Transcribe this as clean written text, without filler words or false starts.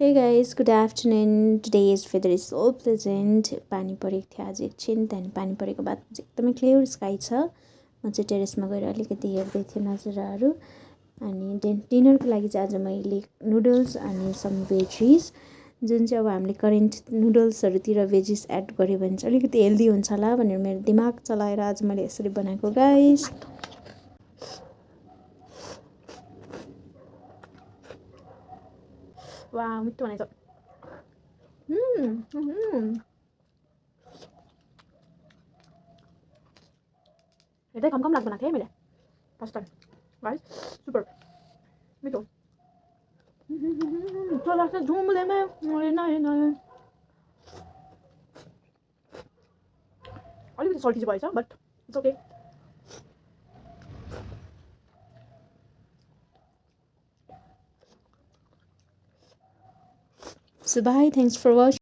Hey guys, good afternoon. Today's weather is so pleasant. पानी परेको थियो आज एकछिन त्यहाँदेखि पानी परेको बाद एकदमै क्लियर स्काई छ म चाहिँ टेरेसमा गएर अलिकति हेर्दै थिएँ नजाराहरू अनि डिनरको लागि चाहिँ आज मैले नुडल्स अनि सम भेजिस जुन चाहिँ अब हामीले करेन्ट नुडल्सहरूतिर भेजिस एड गर्यो भने चाहिँ अलिकति हेल्दी हुन्छ होला भनेर मेरो दिमाग चलाएर आज मैले यसरी बनाएको गाइस वाह मिठो बनाएछ हेर्दै कम लाग्दो बनाएको थिएँ मैले फर्स्ट टाइम गाइस सुपर मिठो मिठो लाग्छ झुम्लेमा अलिकति सल्टी चाहिँ भएछ but it's okay So bye, thanks for watching.